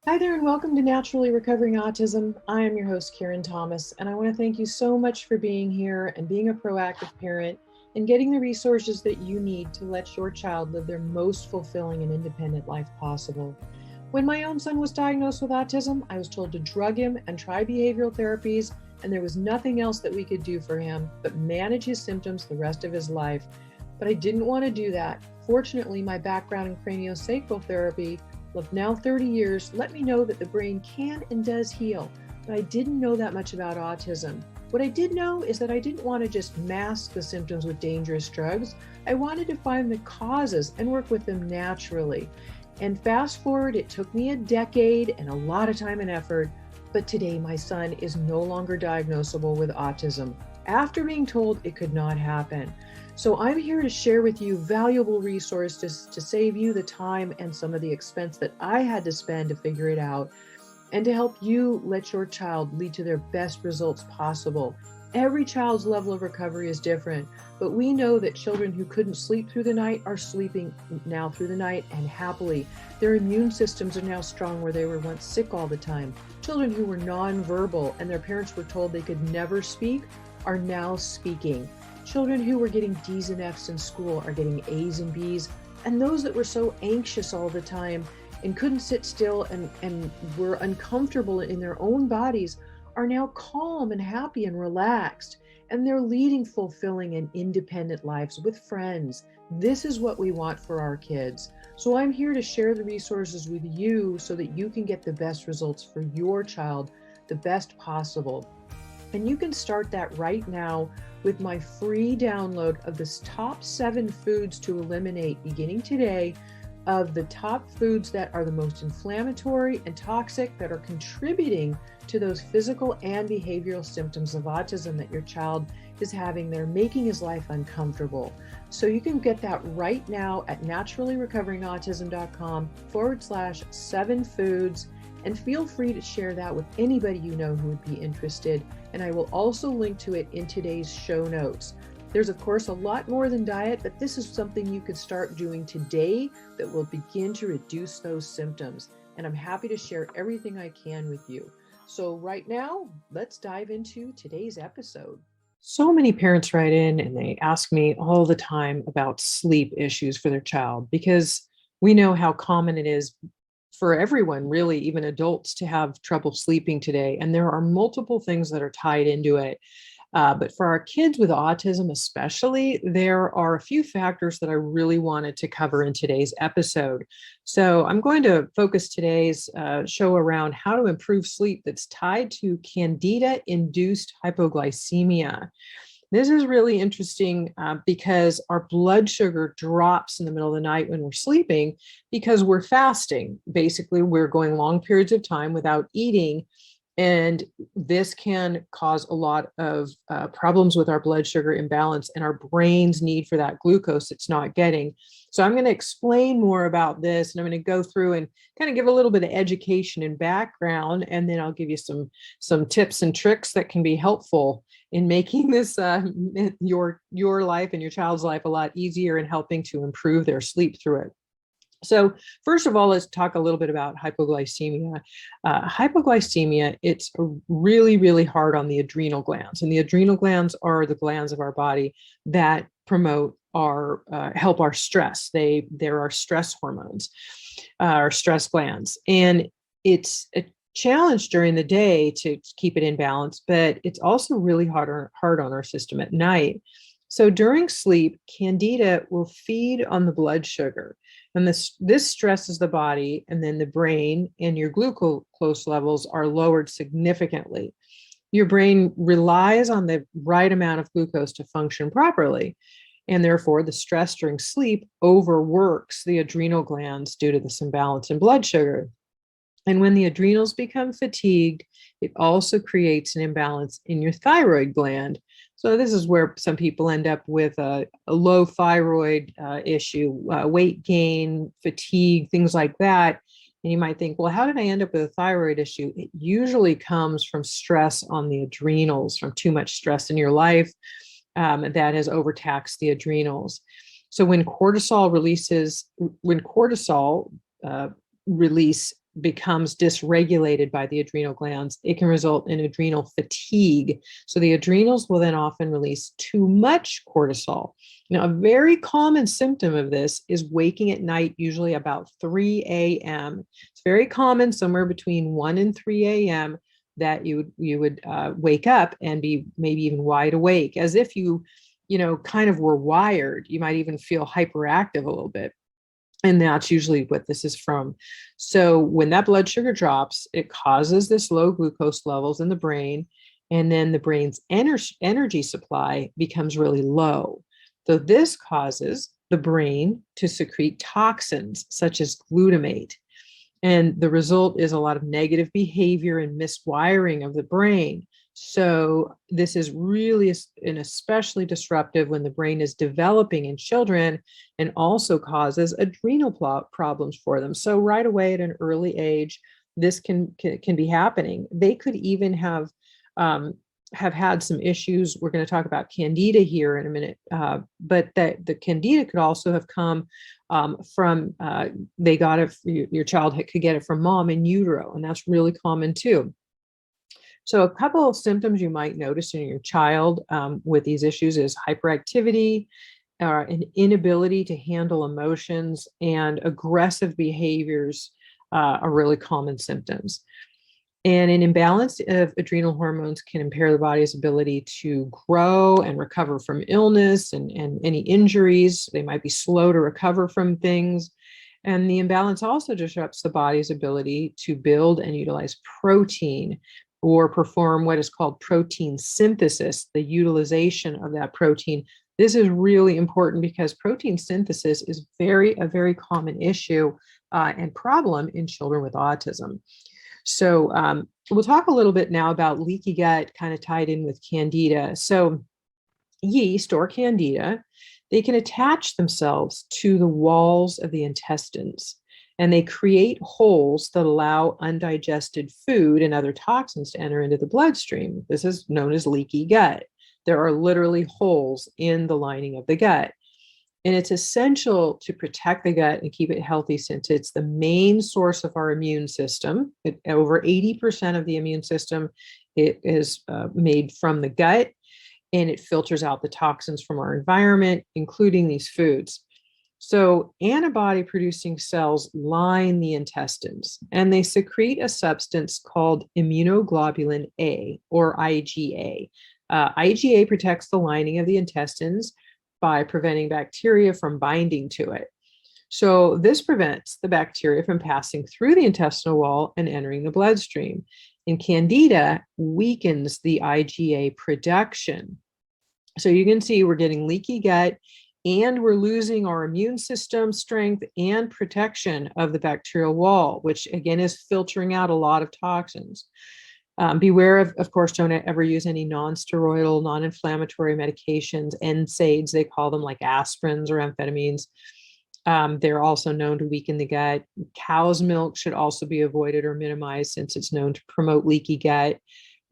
Hi there, and welcome to Naturally Recovering Autism. I am your host, Karen Thomas, and I want to thank you so much for being here and being a proactive parent and getting the resources that you need to let your child live their most fulfilling and independent life possible. When my own son was diagnosed with autism, I was told to drug him and try behavioral therapies, and there was nothing else that we could do for him but manage his symptoms the rest of his life. But I didn't want to do that. Fortunately, my background in craniosacral therapy of now 30 years let me know that the brain can and does heal, but I didn't know that much about autism. What I did know is that I didn't want to just mask the symptoms with dangerous drugs. I wanted to find the causes and work with them naturally. And fast forward, it took me a decade and a lot of time and effort, but today my son is no longer diagnosable with autism after being told it could not happen. So I'm here to share with you valuable resources to save you the time and some of the expense that I had to spend to figure it out, and to help you let your child lead to their best results possible. Every child's level of recovery is different, but we know that children who couldn't sleep through the night are sleeping now through the night and happily. Their immune systems are now strong where they were once sick all the time. Children who were nonverbal and their parents were told they could never speak are now speaking. Children who were getting D's and F's in school are getting A's and B's, and those that were so anxious all the time and couldn't sit still and were uncomfortable in their own bodies are now calm and happy and relaxed, and they're leading fulfilling and independent lives with friends. This is what we want for our kids. So I'm here to share the resources with you so that you can get the best results for your child, the best possible. And you can start that right now with my free download of the top 7 foods to eliminate beginning today, of the top foods that are the most inflammatory and toxic that are contributing to those physical and behavioral symptoms of autism that your child is having that are making his life uncomfortable. So you can get that right now at naturallyrecoveringautism.com/7 foods. And feel free to share that with anybody you know who would be interested. And I will also link to it in today's show notes. There's, of course, a lot more than diet, but this is something you could start doing today that will begin to reduce those symptoms. And I'm happy to share everything I can with you. So right now, let's dive into today's episode. So many parents write in and they ask me all the time about sleep issues for their child, because we know how common it is for everyone, really, even adults, to have trouble sleeping today. And there are multiple things that are tied into it. But for our kids with autism especially, there are a few factors that I really wanted to cover in today's episode. So I'm going to focus today's show around how to improve sleep that's tied to Candida Induced Hypoglycemia. This is really interesting because our blood sugar drops in the middle of the night when we're sleeping because we're fasting. Basically, we're going long periods of time without eating, and this can cause a lot of problems with our blood sugar imbalance and our brain's need for that glucose it's not getting. So I'm going to explain more about this, and I'm going to go through and kind of give a little bit of education and background, and then I'll give you some tips and tricks that can be helpful in making this your life and your child's life a lot easier and helping to improve their sleep through it. So first of all, let's talk a little bit about hypoglycemia. Hypoglycemia, it's really, really hard on the adrenal glands. And the adrenal glands are the glands of our body that promote our, help our stress. There are stress hormones, or stress glands. And it's a challenge during the day to keep it in balance, but it's also really hard on our system at night. So during sleep, Candida will feed on the blood sugar, and this stresses the body, and then the brain and your glucose levels are lowered significantly. Your brain relies on the right amount of glucose to function properly, and therefore the stress during sleep overworks the adrenal glands due to this imbalance in blood sugar. And when the adrenals become fatigued, it also creates an imbalance in your thyroid gland. So this is where some people end up with a low thyroid issue, weight gain, fatigue, things like that. And you might think, well, how did I end up with a thyroid issue? It usually comes from stress on the adrenals, from too much stress in your life that has overtaxed the adrenals. So when cortisol release becomes dysregulated by the adrenal glands, it can result in adrenal fatigue. So the adrenals will then often release too much cortisol. Now, a very common symptom of this is waking at night, usually about 3 a.m. It's very common, somewhere between 1 and 3 a.m., that you would wake up and be maybe even wide awake, as if you kind of were wired. You might even feel hyperactive a little bit. And that's usually what this is from. So when that blood sugar drops, it causes this low glucose levels in the brain, and then the brain's energy supply becomes really low. So this causes the brain to secrete toxins such as glutamate. And the result is a lot of negative behavior and miswiring of the brain. So this is really and especially disruptive when the brain is developing in children, and also causes adrenal problems for them. So right away at an early age, this can be happening. They could even have had some issues. We're going to talk about Candida here in a minute, but that the Candida could also have come from, they got it, your child could get it from mom in utero, and that's really common too. So a couple of symptoms you might notice in your child with these issues is hyperactivity, an inability to handle emotions, and aggressive behaviors are really common symptoms. And an imbalance of adrenal hormones can impair the body's ability to grow and recover from illness and any injuries. They might be slow to recover from things. And the imbalance also disrupts the body's ability to build and utilize protein, or perform what is called protein synthesis, the utilization of that protein. This is really important because protein synthesis is a very common issue and problem in children with autism. So we'll talk a little bit now about leaky gut, kind of tied in with Candida. So yeast or Candida, they can attach themselves to the walls of the intestines, and they create holes that allow undigested food and other toxins to enter into the bloodstream. This is known as leaky gut. There are literally holes in the lining of the gut. And it's essential to protect the gut and keep it healthy, since it's the main source of our immune system. Over 80% of the immune system is made from the gut, and it filters out the toxins from our environment, including these foods. So antibody-producing cells line the intestines, and they secrete a substance called immunoglobulin A, or IgA. IgA protects the lining of the intestines by preventing bacteria from binding to it. So this prevents the bacteria from passing through the intestinal wall and entering the bloodstream. And Candida weakens the IgA production. So you can see we're getting leaky gut, and we're losing our immune system strength and protection of the bacterial wall, which again is filtering out a lot of toxins. Beware of course, don't ever use any non-steroidal, non-inflammatory medications, NSAIDs, they call them, like aspirins or amphetamines. They're also known to weaken the gut. Cow's milk should also be avoided or minimized, since it's known to promote leaky gut.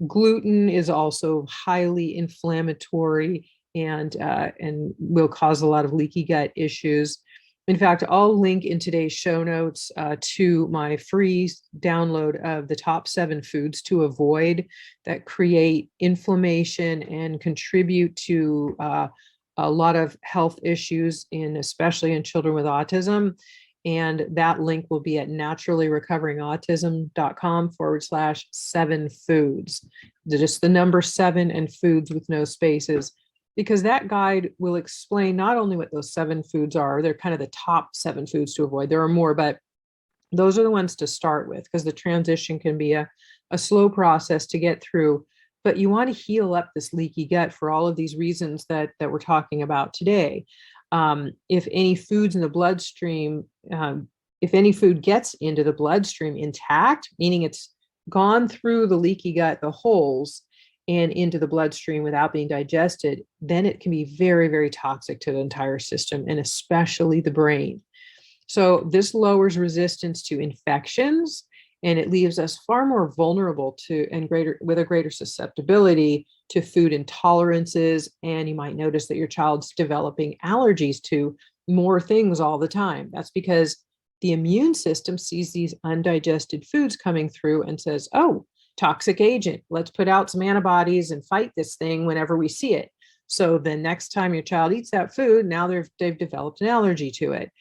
Gluten is also highly inflammatory and will cause a lot of leaky gut issues. In fact, I'll link in today's show notes to my free download of the top 7 foods to avoid that create inflammation and contribute to a lot of health issues, especially in children with autism. And that link will be at naturallyrecoveringautism.com/7 foods. Just the number 7 and foods with no spaces, because that guide will explain not only what those 7 foods are, they're kind of the top 7 foods to avoid. There are more, but those are the ones to start with, because the transition can be a slow process to get through. But you want to heal up this leaky gut for all of these reasons that we're talking about today. If any foods in the bloodstream, if any food gets into the bloodstream intact, meaning it's gone through the leaky gut, the holes, and into the bloodstream without being digested, then it can be very, very toxic to the entire system, and especially the brain. So this lowers resistance to infections, and it leaves us far more vulnerable to with a greater susceptibility to food intolerances. And you might notice that your child's developing allergies to more things all the time. That's because The immune system sees these undigested foods coming through and says, oh, toxic agent, let's put out some antibodies and fight this thing whenever we see it. So the next time your child eats that food, now they've developed an allergy to it.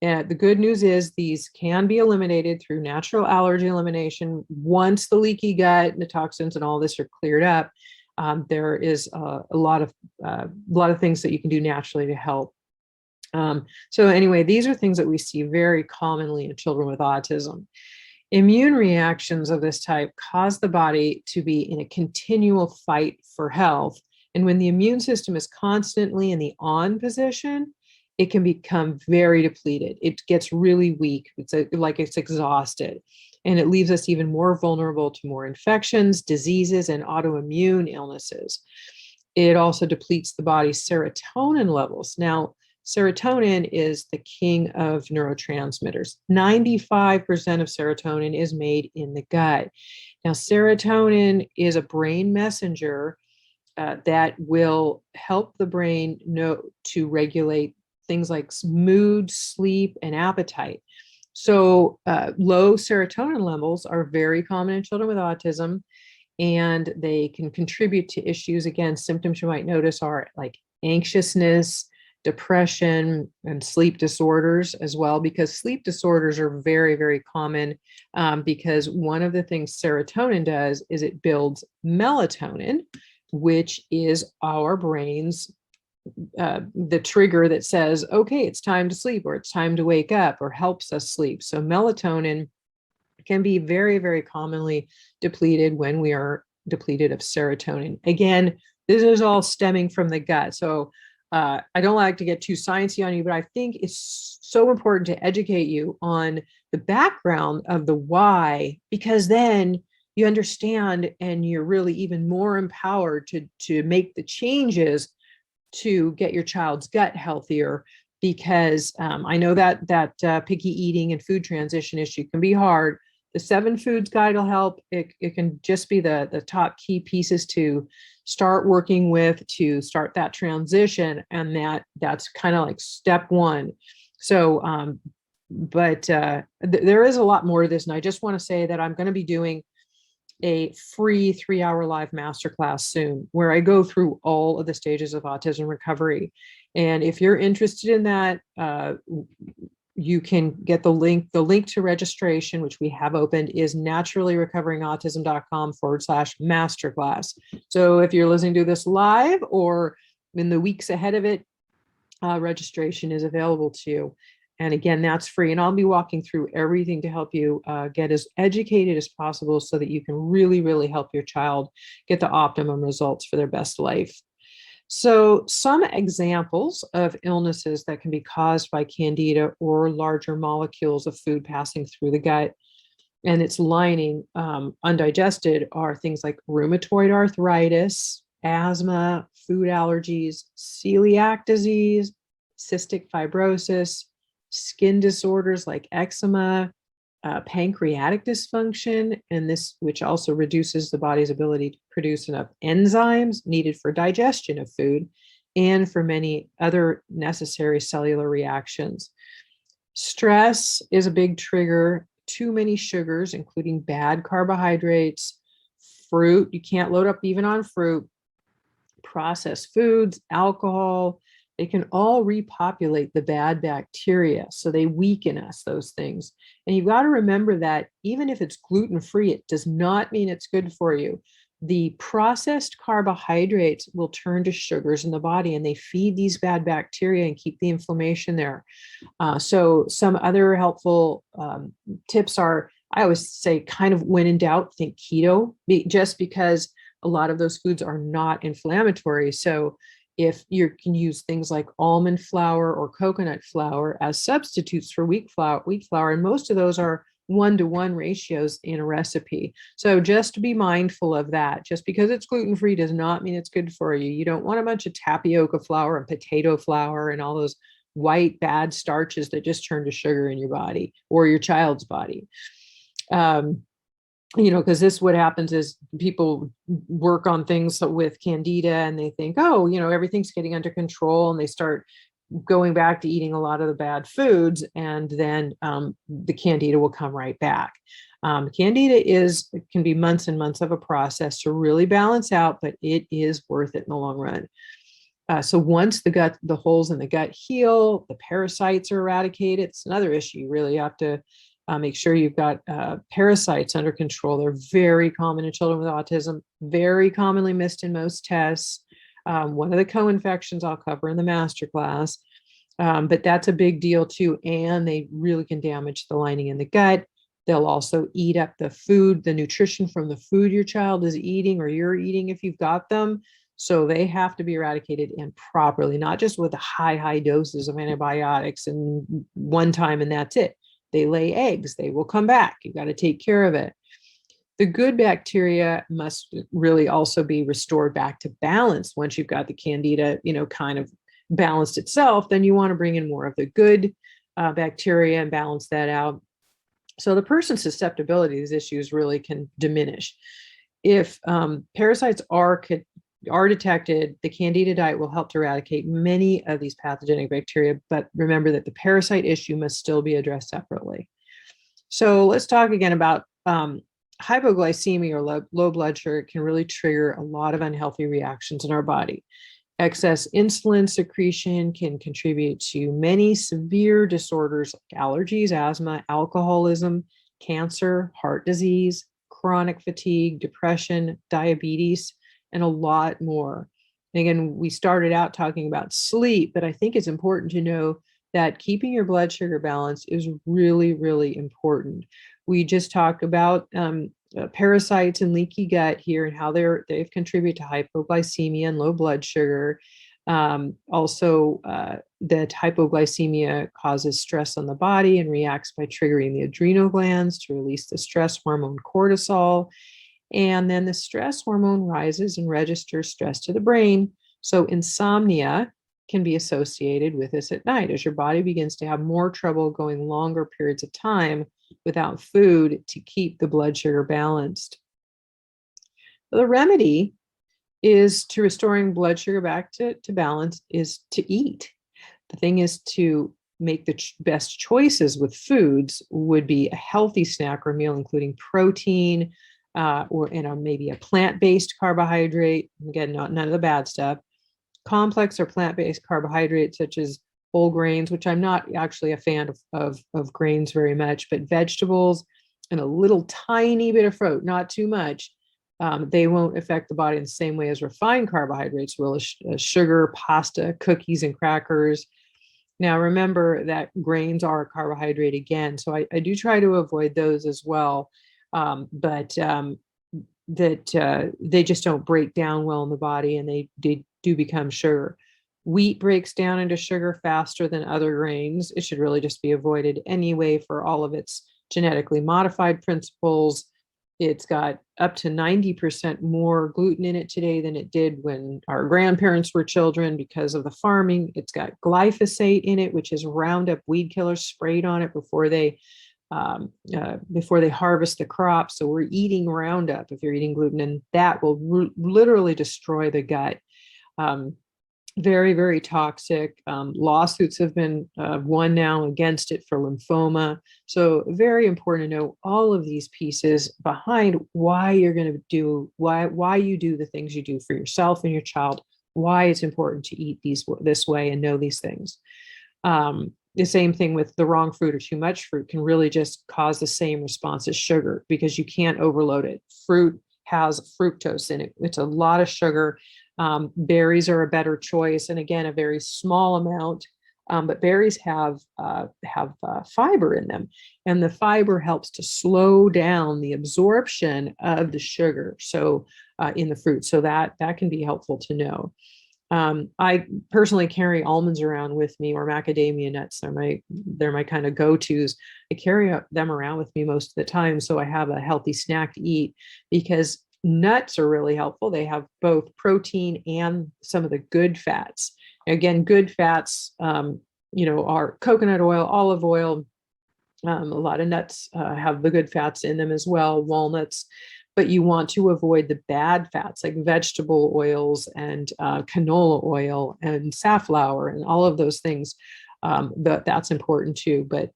And the good news is these can be eliminated through natural allergy elimination. Once the leaky gut and the toxins and all this are cleared up, there is a lot of things that you can do naturally to help. So anyway, these are things that we see very commonly in children with autism. Immune reactions of this type cause the body to be in a continual fight for health. And when the immune system is constantly in the on position, it can become very depleted. It gets really weak. It's like it's exhausted. And it leaves us even more vulnerable to more infections, diseases, and autoimmune illnesses. It also depletes the body's serotonin levels. Now, serotonin is the king of neurotransmitters. 95% of serotonin is made in the gut. Now, serotonin is a brain messenger that will help the brain know to regulate things like mood, sleep, and appetite. So low serotonin levels are very common in children with autism, and they can contribute to issues. Again, symptoms you might notice are like anxiousness, depression, and sleep disorders as well, because sleep disorders are very, very common because one of the things serotonin does is it builds melatonin, which is our brain's the trigger that says, okay, it's time to sleep, or it's time to wake up, or helps us sleep. So melatonin can be very, very commonly depleted when we are depleted of serotonin. Again, this is all stemming from the gut. So I don't like to get too sciencey on you, but I think it's so important to educate you on the background of the why, because then you understand and you're really even more empowered to make the changes to get your child's gut healthier, because I know that picky eating and food transition issue can be hard. The 7 Foods Guide will help. It can just be the top key pieces to start working with to start that transition, and that's kind of like step 1. So, there is a lot more to this, and I just want to say that I'm going to be doing a free 3-hour live masterclass soon, where I go through all of the stages of autism recovery. And if you're interested in that, you can get the link. The link to registration, which we have opened, is naturallyrecoveringautism.com/masterclass. So if you're listening to this live or in the weeks ahead of it, registration is available to you. And again, that's free. And I'll be walking through everything to help you get as educated as possible so that you can really, really help your child get the optimum results for their best life. So some examples of illnesses that can be caused by Candida or larger molecules of food passing through the gut and its lining undigested are things like rheumatoid arthritis, asthma, food allergies, celiac disease, cystic fibrosis, skin disorders like eczema, pancreatic dysfunction, and this, which also reduces the body's ability to produce enough enzymes needed for digestion of food and for many other necessary cellular reactions. Stress is a big trigger. Too many sugars, including bad carbohydrates, fruit, you can't load up even on fruit, processed foods, alcohol, they can all repopulate the bad bacteria. So they weaken us, those things. And you've got to remember that even if it's gluten-free, it does not mean it's good for you. The processed carbohydrates will turn to sugars in the body, and they feed these bad bacteria and keep the inflammation there. So some other helpful tips are, I always say, kind of when in doubt, think keto, just because a lot of those foods are not inflammatory. So if you can use things like almond flour or coconut flour as substitutes for wheat flour, and most of those are 1-to-1 ratios in a recipe. So just be mindful of that. Just because it's gluten-free does not mean it's good for you. You don't want a bunch of tapioca flour and potato flour and all those white bad starches that just turn to sugar in your body or your child's body. Because what happens is people work on things with Candida and they think, oh, everything's getting under control, and they start going back to eating a lot of the bad foods, and then the candida will come right back. Candida can be months and months of a process to really balance out, but it is worth it in the long run. So once the holes in the gut heal, the parasites are eradicated. It's another issue. You really have to make sure you've got parasites under control. They're very common in children with autism, very commonly missed in most tests. One of the co-infections I'll cover in the masterclass, but that's a big deal too. And they really can damage the lining in the gut. They'll also eat up the food, the nutrition from the food your child is eating or you're eating if you've got them. So they have to be eradicated and properly, not just with high doses of antibiotics and one time and that's it. They lay eggs, they will come back. You've got to take care of it. The good bacteria must really also be restored back to balance. Once you've got the candida, kind of balanced itself, then you want to bring in more of the good bacteria and balance that out. So the person's susceptibility to these issues really can diminish. If parasites are detected, the candida diet will help to eradicate many of these pathogenic bacteria, but remember that the parasite issue must still be addressed separately. So let's talk again about hypoglycemia or low blood sugar. Can really trigger a lot of unhealthy reactions in our body. Excess insulin secretion can contribute to many severe disorders like allergies, asthma, alcoholism, cancer, heart disease, chronic fatigue, depression, diabetes, and a lot more. And again, we started out talking about sleep, but I think it's important to know that keeping your blood sugar balance is really, really important. We just talked about parasites and leaky gut here and how they've contributed to hypoglycemia and low blood sugar. Also, that hypoglycemia causes stress on the body and reacts by triggering the adrenal glands to release the stress hormone cortisol. And then the stress hormone rises and registers stress to the brain. So insomnia can be associated with this at night as your body begins to have more trouble going longer periods of time without food to keep the blood sugar balanced. The remedy is to restoring blood sugar back to balance is to eat. The thing is to make the best choices with foods would be a healthy snack or meal, including protein, or maybe a plant-based carbohydrate. Again, none of the bad stuff. Complex or plant-based carbohydrates such as whole grains, which I'm not actually a fan of grains very much, but vegetables and a little tiny bit of fruit, not too much. They won't affect the body in the same way as refined carbohydrates will, sugar, pasta, cookies, and crackers. Now, remember that grains are a carbohydrate again, so I do try to avoid those as well. But they just don't break down well in the body, and they do become sugar. Wheat breaks down into sugar faster than other grains. It should really just be avoided anyway for all of its genetically modified principles. It's got up to 90% more gluten in it today than it did when our grandparents were children because of the farming. It's got glyphosate in it, which is Roundup weed killers sprayed on it before they harvest the crop. So we're eating Roundup if you're eating gluten, and that will literally destroy the gut. Very, very toxic. Lawsuits have been won now against it for lymphoma. So very important to know all of these pieces behind why you're going to do, why you do the things you do for yourself and your child, why it's important to eat this way and know these things. The same thing with the wrong fruit or too much fruit can really just cause the same response as sugar because you can't overload it. Fruit has fructose in it. It's a lot of sugar. Berries are a better choice, and again, a very small amount. But berries have fiber in them, and the fiber helps to slow down the absorption of the sugar. So in the fruit, so that can be helpful to know. I personally carry almonds around with me, or macadamia nuts. They're my kind of go-tos. I carry them around with me most of the time, so I have a healthy snack to eat because nuts are really helpful. They have both protein and some of the good fats. Again, good fats, are coconut oil, olive oil. A lot of nuts have the good fats in them as well, walnuts. but you want to avoid the bad fats like vegetable oils and canola oil and safflower and all of those things. That's important too. But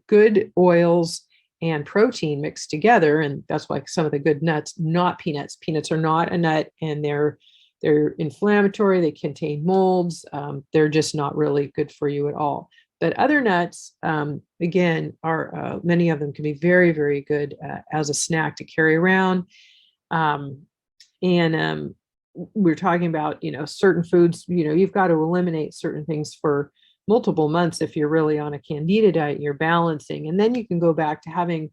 good oils and protein mixed together, and that's why some of the good nuts, not peanuts. Peanuts are not a nut, and they're inflammatory. They contain molds. They're just not really good for you at all. But other nuts, again, are many of them can be very, very good as a snack to carry around. And we're talking about, certain foods, you've got to eliminate certain things for multiple months if you're really on a Candida diet, you're balancing. And then you can go back to having,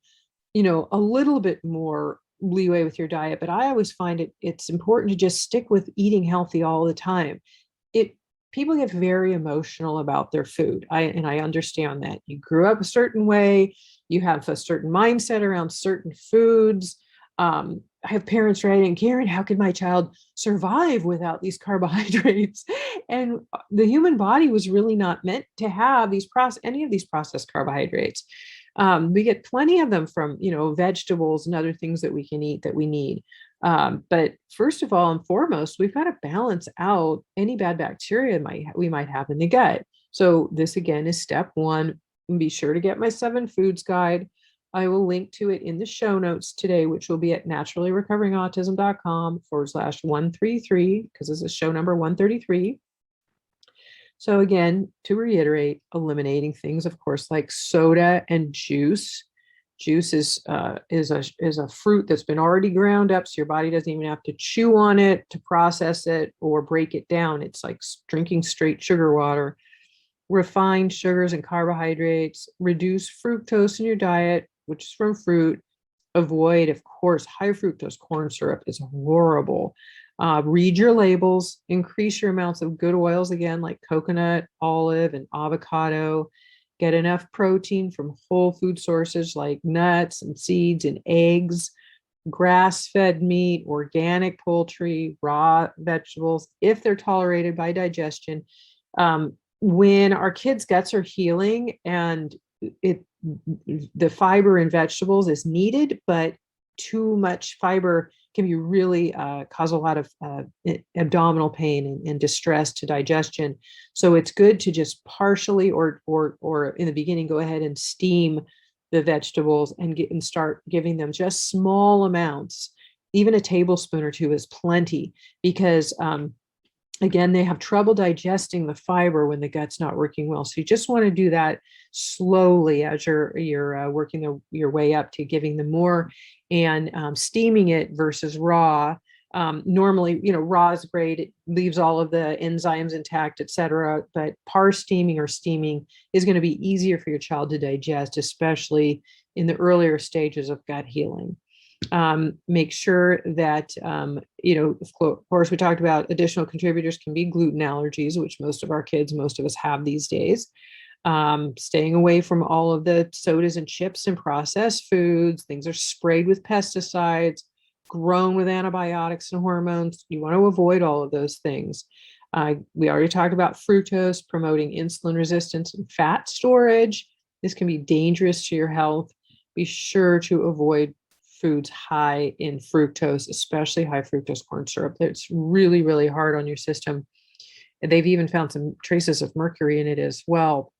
a little bit more leeway with your diet. But I always find it's important to just stick with eating healthy all the time. People get very emotional about their food. I understand that. You grew up a certain way, you have a certain mindset around certain foods. I have parents writing, Karen, how could my child survive without these carbohydrates? And the human body was really not meant to have any of these processed carbohydrates. We get plenty of them from, vegetables and other things that we can eat that we need. But first of all and foremost, we've got to balance out any bad bacteria we might have in the gut. So this again is step one. Be sure to get my 7 foods guide. I will link to it in the show notes today, which will be at naturallyrecoveringautism.com/133, because this is show number 133. So again, to reiterate, eliminating things, of course, like soda and juice. Juice is a fruit that's been already ground up, so your body doesn't even have to chew on it to process it or break it down. It's like drinking straight sugar water. Refined sugars and carbohydrates. Reduce fructose in your diet, which is from fruit. Avoid, of course, high fructose corn syrup is horrible. Read your labels. Increase your amounts of good oils, again, like coconut, olive, and avocado. Get enough protein from whole food sources like nuts and seeds and eggs, grass-fed meat, organic poultry, raw vegetables, if they're tolerated by digestion. When our kids' guts are healing, and the fiber in vegetables is needed, but too much fiber can be really cause a lot of abdominal pain and distress to digestion. So it's good to just partially or in the beginning go ahead and steam the vegetables and start giving them just small amounts. Even a tablespoon or two is plenty, because again, they have trouble digesting the fiber when the gut's not working well. So you just want to do that slowly as you're working your way up to giving them more, and steaming it versus raw. Normally, raw is great. It leaves all of the enzymes intact, etc. But par steaming or steaming is going to be easier for your child to digest, especially in the earlier stages of gut healing. Make sure that, of course, we talked about additional contributors can be gluten allergies, which most of us have these days. Staying away from all of the sodas and chips and processed foods. Things are sprayed with pesticides, grown with antibiotics and hormones. You want to avoid all of those things. We already talked about fructose, promoting insulin resistance and fat storage. This can be dangerous to your health. Be sure to avoid foods high in fructose, especially high fructose corn syrup. It's really, really hard on your system. They've even found some traces of mercury in it as well.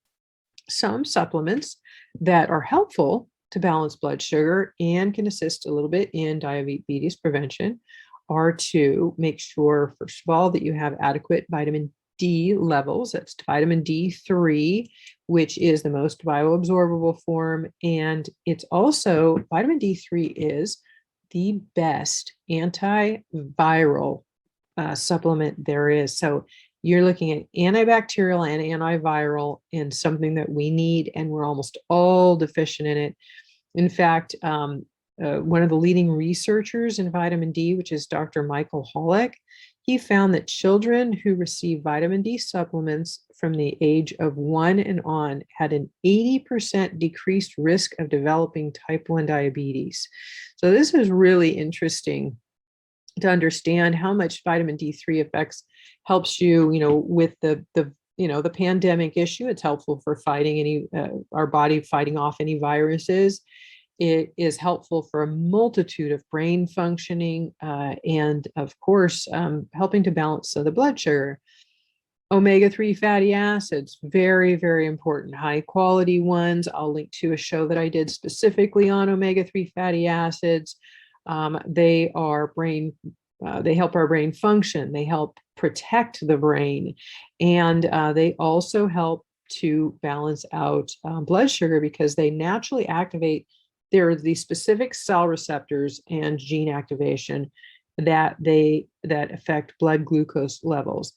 Some supplements that are helpful to balance blood sugar and can assist a little bit in diabetes prevention are to make sure, first of all, that you have adequate vitamin D levels. That's vitamin D3, which is the most bioabsorbable form. And it's also, vitamin D3 is the best antiviral supplement there is. So you're looking at antibacterial and antiviral, and something that we need, and we're almost all deficient in it. In fact, one of the leading researchers in vitamin D, which is Dr. Michael Hollick, he found that children who receive vitamin D supplements from the age of 1 and on had an 80% decreased risk of developing type 1 diabetes. So this is really interesting to understand how much vitamin D3 helps you, with the pandemic issue. It's helpful for fighting our body fighting off any viruses. It is helpful for a multitude of brain functioning and, of course, helping to balance the blood sugar. Omega-3 fatty acids, very, very important, high quality ones. I'll link to a show that I did specifically on omega-3 fatty acids. They help our brain function. They help protect the brain. And they also help to balance out blood sugar because they naturally activate. There are these specific cell receptors and gene activation that affect blood glucose levels.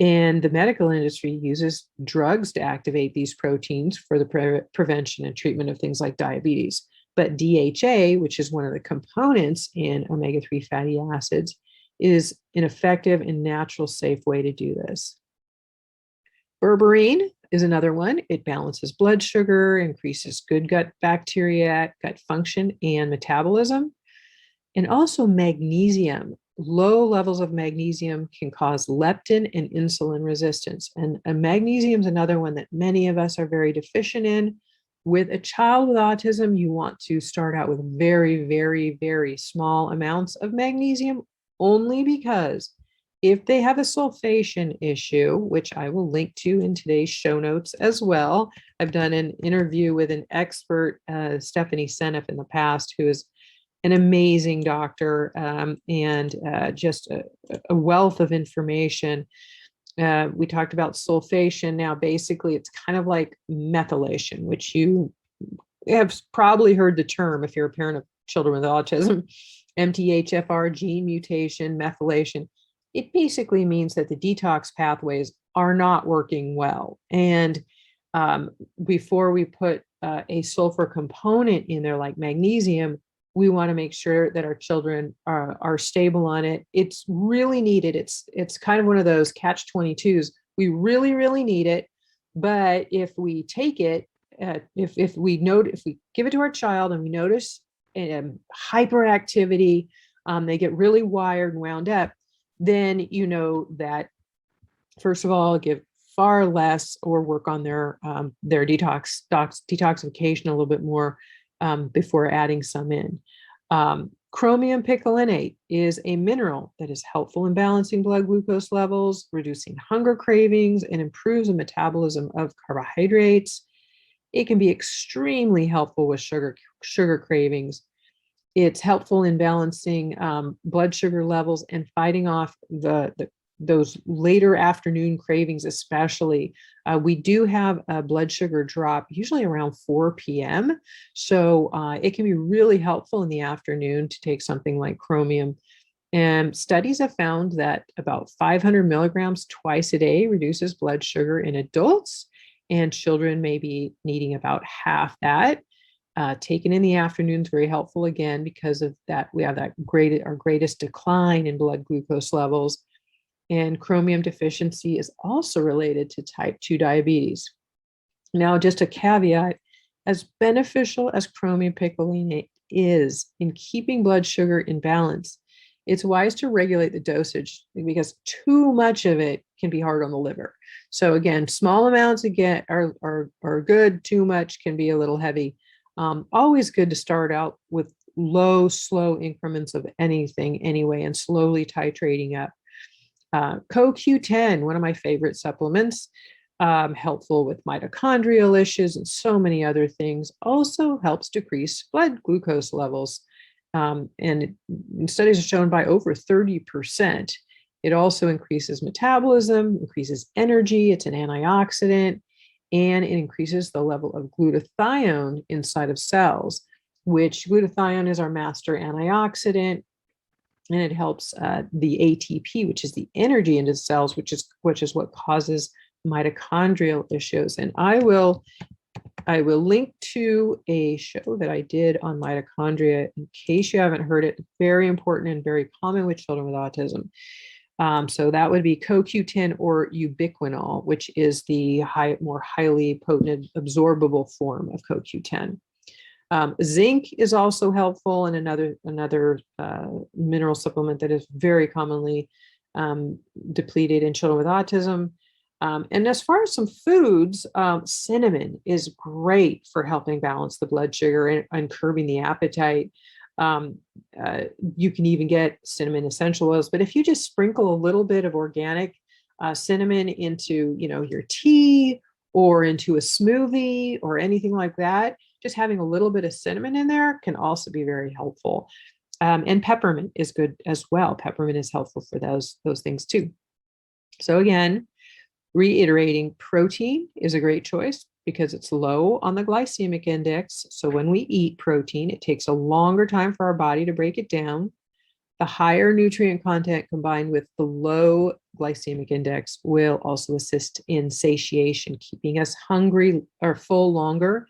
And the medical industry uses drugs to activate these proteins for the prevention and treatment of things like diabetes. But DHA, which is one of the components in omega-3 fatty acids, is an effective and natural, safe way to do this. Berberine is another one. It balances blood sugar, increases good gut bacteria, gut function, and metabolism. And also magnesium. Low levels of magnesium can cause leptin and insulin resistance. And magnesium is another one that many of us are very deficient in. With a child with autism, you want to start out with very, very, very small amounts of magnesium, only because if they have a sulfation issue, which I will link to in today's show notes as well. I've done an interview with an expert, Stephanie Seneff, in the past, who is an amazing doctor and just a wealth of information. We talked about sulfation. Now, basically, it's kind of like methylation, which you have probably heard the term if you're a parent of children with autism. MTHFR gene mutation, methylation. It basically means that the detox pathways are not working well. And before we put a sulfur component in there, like magnesium, we want to make sure that our children are stable on it. It's really needed. It's kind of one of those catch-22s. We really, really need it. But if we take it, if we give it to our child and we notice hyperactivity, they get really wired and wound up, then you know that, first of all, give far less or work on their detoxification a little bit more before adding some in. Chromium picolinate is a mineral that is helpful in balancing blood glucose levels, reducing hunger cravings, and improves the metabolism of carbohydrates. It can be extremely helpful with sugar cravings. It's helpful in balancing blood sugar levels and fighting off those later afternoon cravings, especially. We do have a blood sugar drop usually around 4 p.m. So it can be really helpful in the afternoon to take something like chromium. And studies have found that about 500 milligrams twice a day reduces blood sugar in adults, and children may be needing about half that. Taken in the afternoon is very helpful, again, because of that. We have our greatest decline in blood glucose levels. And chromium deficiency is also related to type 2 diabetes. Now, just a caveat, as beneficial as chromium picolinate is in keeping blood sugar in balance, it's wise to regulate the dosage because too much of it can be hard on the liver. So again, small amounts again are good. Too much can be a little heavy. Always good to start out with low, slow increments of anything anyway, and slowly titrating up. CoQ10, one of my favorite supplements, helpful with mitochondrial issues and so many other things, also helps decrease blood glucose levels. And studies have shown by over 30%. It also increases metabolism, increases energy. It's an antioxidant, and it increases the level of glutathione inside of cells, which glutathione is our master antioxidant. And it helps the ATP, which is the energy into cells, which is what causes mitochondrial issues. And I will link to a show that I did on mitochondria in case you haven't heard it. Very important and very common with children with autism. So that would be CoQ10 or ubiquinol, which is the more highly potent absorbable form of CoQ10. Zinc is also helpful, and another mineral supplement that is very commonly depleted in children with autism. And as far as some foods, cinnamon is great for helping balance the blood sugar and curbing the appetite. Um, you can even get cinnamon essential oils, but if you just sprinkle a little bit of organic cinnamon into, your tea or into a smoothie or anything like that, just having a little bit of cinnamon in there can also be very helpful. And peppermint is good as well. Peppermint is helpful for those things too. So again, reiterating, protein is a great choice because it's low on the glycemic index. So when we eat protein, it takes a longer time for our body to break it down. The higher nutrient content combined with the low glycemic index will also assist in satiation, keeping us hungry or full longer.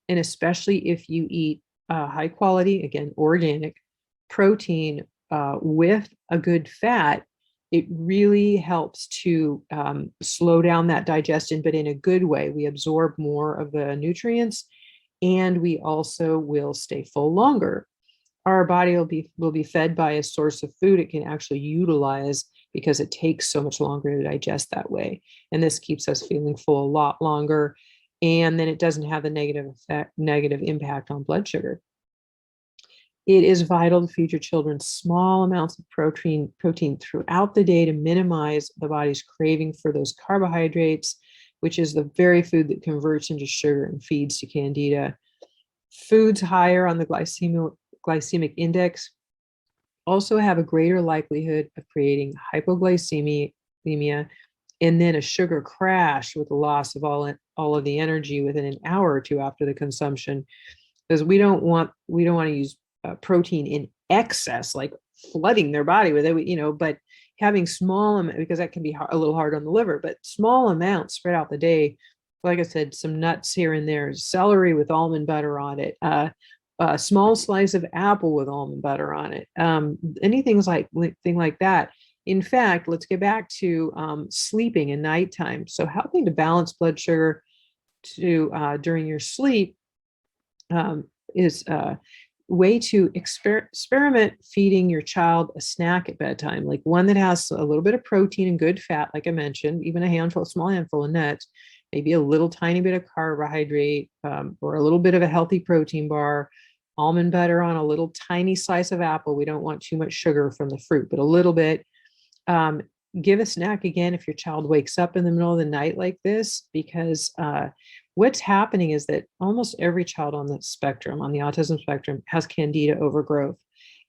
And especially if you eat high quality, again, organic protein with a good fat, it really helps to slow down that digestion, but in a good way. We absorb more of the nutrients and we also will stay full longer. Our body will be fed by a source of food it can actually utilize because it takes so much longer to digest that way. And this keeps us feeling full a lot longer. And then it doesn't have the negative impact on blood sugar. It is vital to feed your children small amounts of protein throughout the day to minimize the body's craving for those carbohydrates, which is the very food that converts into sugar and feeds to Candida. Foods higher on the glycemic index also have a greater likelihood of creating hypoglycemia and then a sugar crash with the loss of all of the energy within an hour or two after the consumption, because we don't want to use protein in excess, like flooding their body with it, but having small amounts, because that can be a little hard on the liver, but small amounts spread out the day. Like I said, some nuts here and there, celery with almond butter on it, a small slice of apple with almond butter on it, anything like that. In fact, let's get back to sleeping and nighttime. So helping to balance blood sugar during your sleep is a way to experiment feeding your child a snack at bedtime, like one that has a little bit of protein and good fat, like I mentioned, even a small handful of nuts, maybe a little tiny bit of carbohydrate, or a little bit of a healthy protein bar, almond butter on a little tiny slice of apple. We don't want too much sugar from the fruit, but a little bit. Give a snack again if your child wakes up in the middle of the night like this, because what's happening is that almost every child on the spectrum, on the autism spectrum, has Candida overgrowth.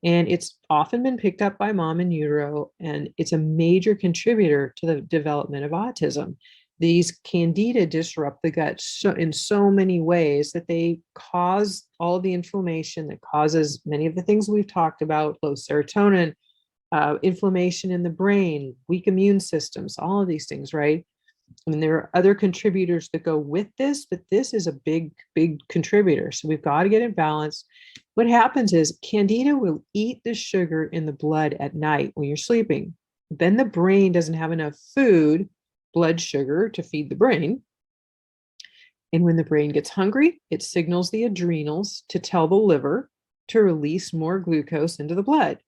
And it's often been picked up by mom in utero, and it's a major contributor to the development of autism. These Candida disrupt the gut in so many ways that they cause all the inflammation that causes many of the things we've talked about, low serotonin, inflammation in the brain, weak immune systems, all of these things, right? I mean, there are other contributors that go with this, but this is a big, big contributor. So we've got to get it balanced. What happens is Candida will eat the sugar in the blood at night when you're sleeping. Then the brain doesn't have enough blood sugar to feed the brain. And when the brain gets hungry, it signals the adrenals to tell the liver to release more glucose into the blood.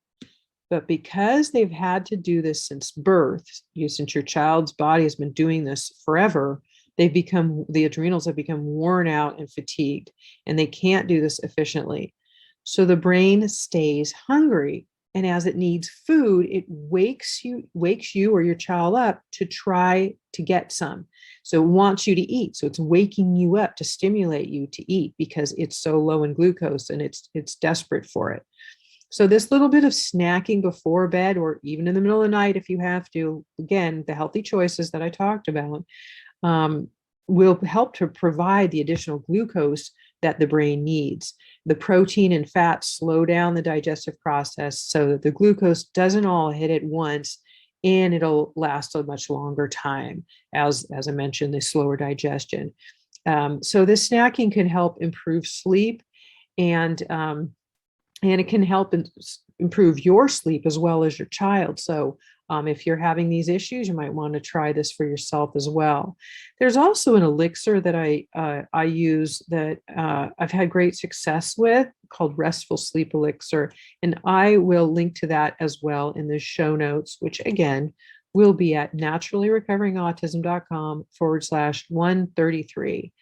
But because they've had to do this since birth, since your child's body has been doing this forever, the adrenals have become worn out and fatigued, and they can't do this efficiently. So the brain stays hungry. And as it needs food, it wakes you or your child up to try to get some. So it wants you to eat. So it's waking you up to stimulate you to eat because it's so low in glucose and it's desperate for it. So this little bit of snacking before bed or even in the middle of the night, if you have to, again, the healthy choices that I talked about, will help to provide the additional glucose that the brain needs. The protein and fat slow down the digestive process so that the glucose doesn't all hit at once, and it'll last a much longer time, as I mentioned, the slower digestion. So this snacking can help improve sleep, and it can help improve your sleep as well as your child. So if you're having these issues, you might want to try this for yourself as well. There's also an elixir that I use that I've had great success with, called Restful Sleep Elixir. And I will link to that as well in the show notes, which again, will be at naturallyrecoveringautism.com/133.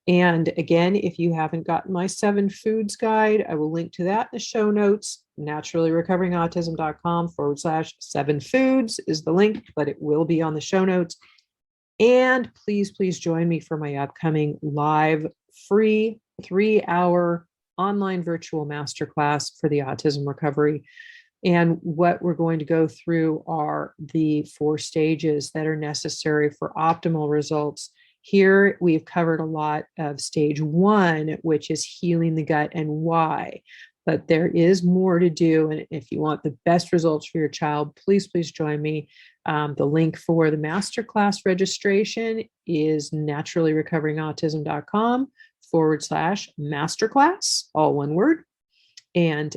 And again, if you haven't gotten my 7 foods guide, I will link to that in the show notes. naturallyrecoveringautism.com/7 foods is the link, but it will be on the show notes. And please, please join me for my upcoming live free 3-hour online virtual masterclass for the autism recovery. And what we're going to go through are the 4 stages that are necessary for optimal results. Here, we've covered a lot of stage 1, which is healing the gut and why. But there is more to do. And if you want the best results for your child, please, please join me. The link for the masterclass registration is naturallyrecoveringautism.com/masterclass, all one word. And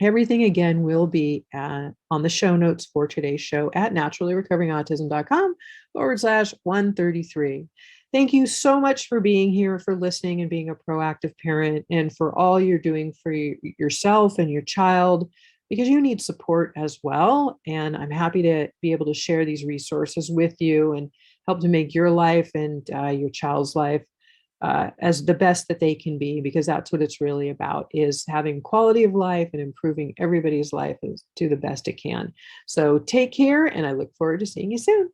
everything again will be on the show notes for today's show at naturallyrecoveringautism.com/133. Thank you so much for being here, for listening and being a proactive parent, and for all you're doing for yourself and your child, because you need support as well. And I'm happy to be able to share these resources with you and help to make your life and your child's life as the best that they can be, because that's what it's really about, is having quality of life and improving everybody's life to the best it can. So take care, and I look forward to seeing you soon.